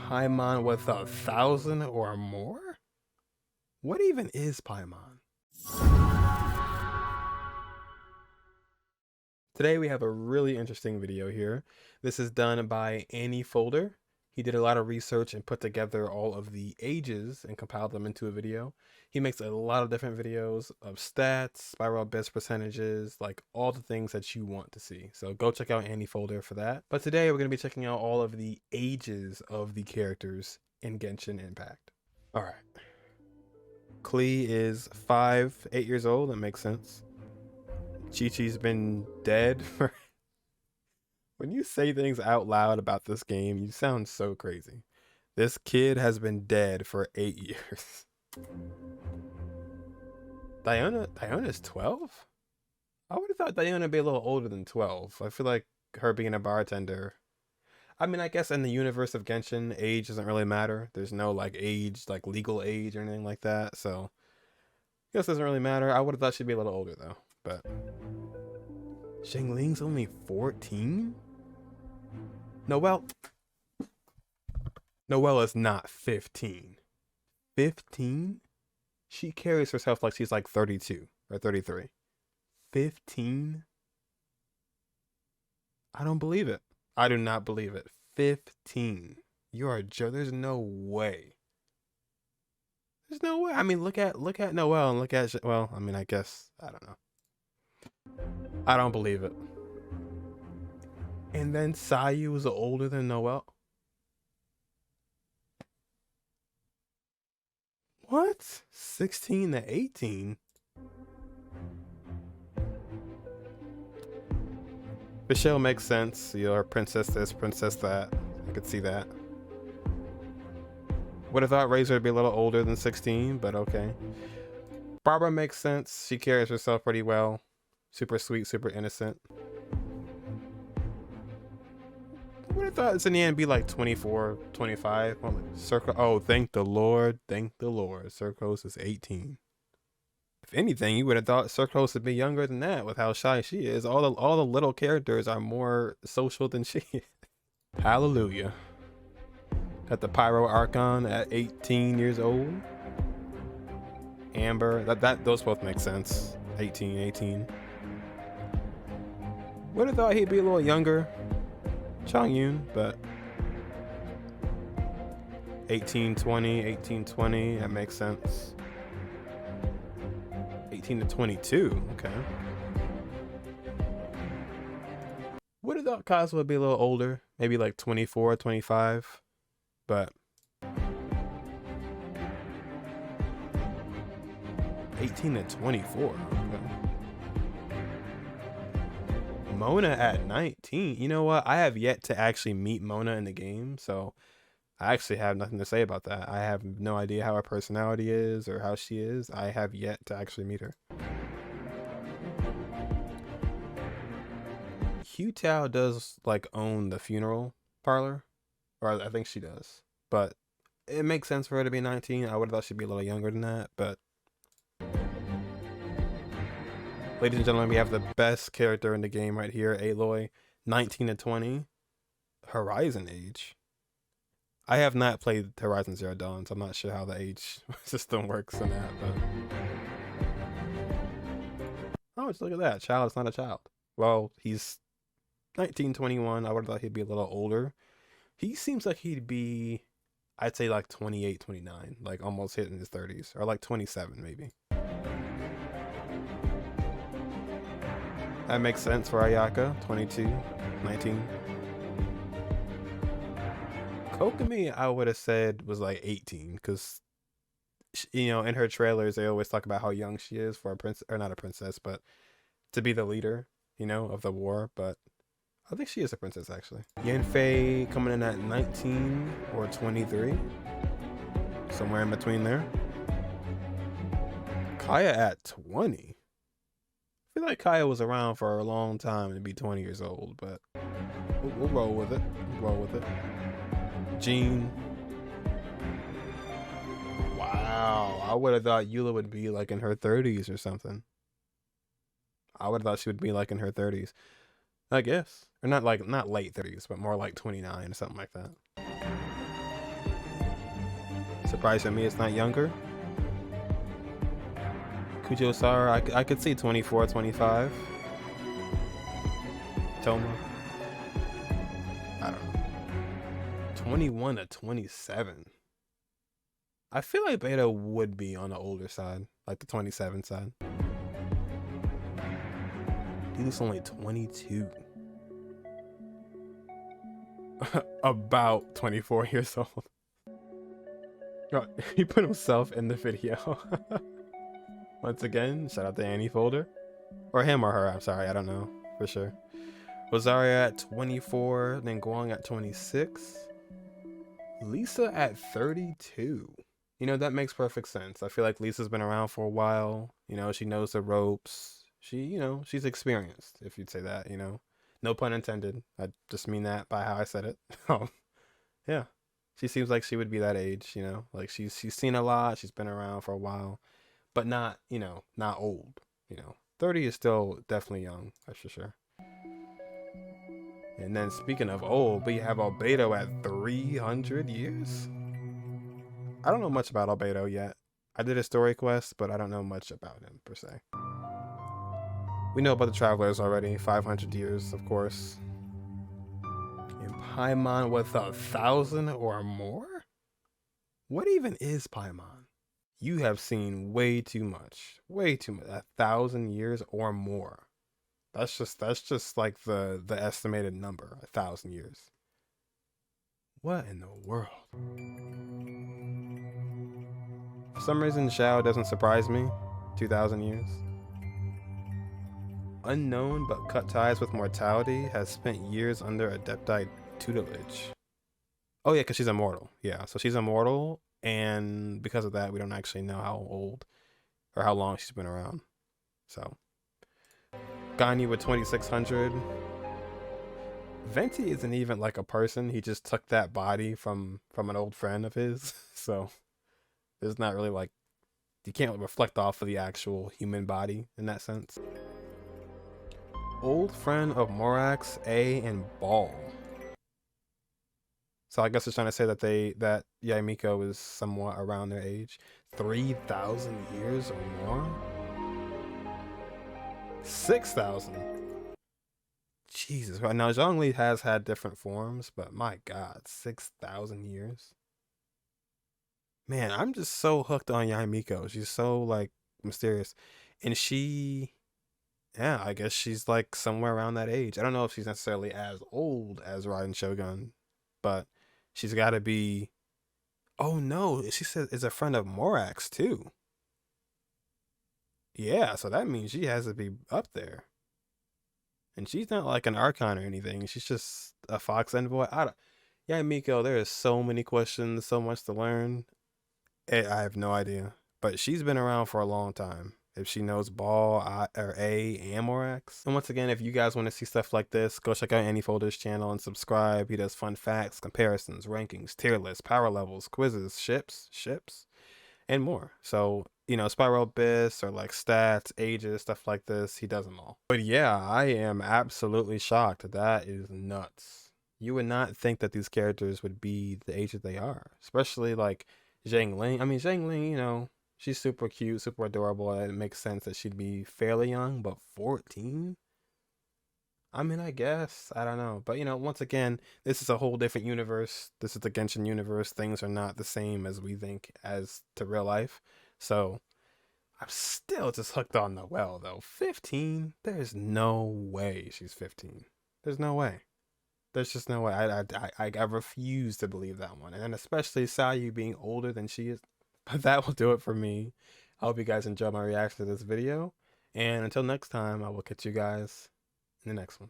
Paimon with 1,000 or more? What even is Paimon? Today we have a really interesting video here. This is done by Anifolder. He did a lot of research and put together all of the ages and compiled them into a video. He makes a lot of different videos of stats, spiral best percentages, like all the things that you want to see. So go check out Anifolder for that. But today we're going to be checking out all of the ages of the characters in Genshin Impact. All right. Klee is 8 years old. That makes sense. Chi-Chi's been dead for... When you say things out loud about this game, you sound so crazy. This kid has been dead for 8 years. Diona's 12? I would have thought Diona would be a little older than 12. I feel like her being a bartender... I mean, I guess in the universe of Genshin, age doesn't really matter. There's no like age, like legal age or anything like that. So I guess it doesn't really matter. I would have thought she'd be a little older though. But Xingling's only 14? Noelle is not 15. 15? She carries herself like she's like 32 or 33. 15? I don't believe it. I do not believe it. 15. You are a joke. There's no way. There's no way. I mean, look at Noelle and look at, well, I mean, I guess, I don't know. I don't believe it. And then Sayu is older than Noelle. What? 16 to 18? The show makes sense. You're princess this, princess that. I could see that. Would have thought Razor would be a little older than 16, but okay. Barbara makes sense. She carries herself pretty well. Super sweet, super innocent. I would have thought Zinyan would be like 24, 25. Oh, thank the Lord. Thank the Lord. Circos is 18. If anything, you would have thought Circos would be younger than that with how shy she is. All the little characters are more social than she is. Hallelujah. Got the Pyro Archon at 18 years old. Amber, those both make sense. 18. Would have thought he'd be a little younger. Changyun, but 1820, that makes sense. 18 to 22, okay. Would have thought Kazuha would be a little older, maybe like 24, 25, but 18 to 24, okay. Mona at 19. You know what? I have yet to actually meet Mona in the game, so I actually have nothing to say about that. I have no idea how her personality is or how she is. I have yet to actually meet her. Q-Tao does like own the funeral parlor, or I think she does, but it makes sense for her to be 19. I would have thought she'd be a little younger than that, but ladies and gentlemen, we have the best character in the game right here, Aloy, 19 to 20, Horizon age. I have not played Horizon Zero Dawn, so I'm not sure how the age system works in that, but... Oh, just look at that. Child is not a child. Well, he's 19, 21. I would have thought he'd be a little older. He seems like he'd be, I'd say like 28, 29, like almost hitting his 30s, or like 27 maybe. That makes sense for Ayaka, 22, 19. Kokomi, I would have said was like 18, because, you know, in her trailers, they always talk about how young she is for a princess, or not a princess, but to be the leader, you know, of the war. But I think she is a princess, actually. Yanfei coming in at 19 or 23, somewhere in between there. Kaya at 20. I feel like Kaya was around for a long time to be 20 years old, but we'll roll with it. We'll roll with it. Jean. Wow, I would have thought Eula would be like in her 30s or something. I would have thought she would be like in her 30s, I guess. Or not late 30s, but more like 29 or something like that. Surprised at me it's not younger. Kujo-Sara, I could see 24, 25. Toma. I don't know. 21 to 27. I feel like Beta would be on the older side, like the 27 side. He's only 22. About 24 years old. Oh, he put himself in the video. Once again, shout out to Anifolder. Or him or her, I'm sorry, I don't know for sure. Rosaria at 24, then Guang at 26. Lisa at 32. You know, that makes perfect sense. I feel like Lisa's been around for a while. You know, she knows the ropes. She, you know, she's experienced, if you'd say that, you know. No pun intended. I just mean that by how I said it. Yeah. She seems like she would be that age, you know. Like she's seen a lot, she's been around for a while. But not, you know, not old, you know. 30 is still definitely young, that's for sure. And then speaking of old, we have Albedo at 300 years? I don't know much about Albedo yet. I did a story quest, but I don't know much about him, per se. We know about the Travelers already, 500 years, of course. And Paimon with 1,000 or more? What even is Paimon? You have seen way too much. Way too much. 1,000 years or more. That's just like the estimated number, 1,000 years. What in the world? For some reason, Xiao doesn't surprise me. 2,000 years. Unknown but cut ties with mortality, has spent years under Adeptite tutelage. Oh yeah, because she's immortal. Yeah, so she's immortal, and because of that, we don't actually know how old or how long she's been around. So, Ganyu with 2,600. Venti isn't even like a person. He just took that body from an old friend of his. So, there's not really like, you can't reflect off of the actual human body in that sense. Old friend of Morax, A, and Ball. So I guess it's trying to say that that Yoimiya is somewhat around their age. 3,000 years or more? 6,000? Jesus. Now, Zhongli has had different forms, but my God, 6,000 years? Man, I'm just so hooked on Yoimiya. She's so, like, mysterious. And she... yeah, I guess she's, like, somewhere around that age. I don't know if she's necessarily as old as Raiden Shogun, but she's got to be... oh, no. She said is a friend of Morax, too. Yeah, so that means she has to be up there. And she's not, like, an Archon or anything. She's just a Fox Envoy. Yeah, Miko, there is so many questions, so much to learn. I have no idea. But she's been around for a long time. If she knows Ball, or A, and Morax. And once again, if you guys want to see stuff like this, go check out Anifolder's channel and subscribe. He does fun facts, comparisons, rankings, tier lists, power levels, quizzes, ships, and more. So, you know, Spiral Abyss or like stats, ages, stuff like this, he does them all. But yeah, I am absolutely shocked. That is nuts. You would not think that these characters would be the age that they are. Especially like Zhang Ling. I mean, Zhang Ling, you know, she's super cute, super adorable. It makes sense that she'd be fairly young, but 14? I mean, I guess. I don't know. But, you know, once again, this is a whole different universe. This is the Genshin universe. Things are not the same as we think as to real life. So, I'm still just hooked on Noelle, though. 15? There's no way she's 15. There's no way. There's just no way. I refuse to believe that one. And especially Sayu being older than she is. But that will do it for me. I hope you guys enjoyed my reaction to this video. And until next time, I will catch you guys in the next one.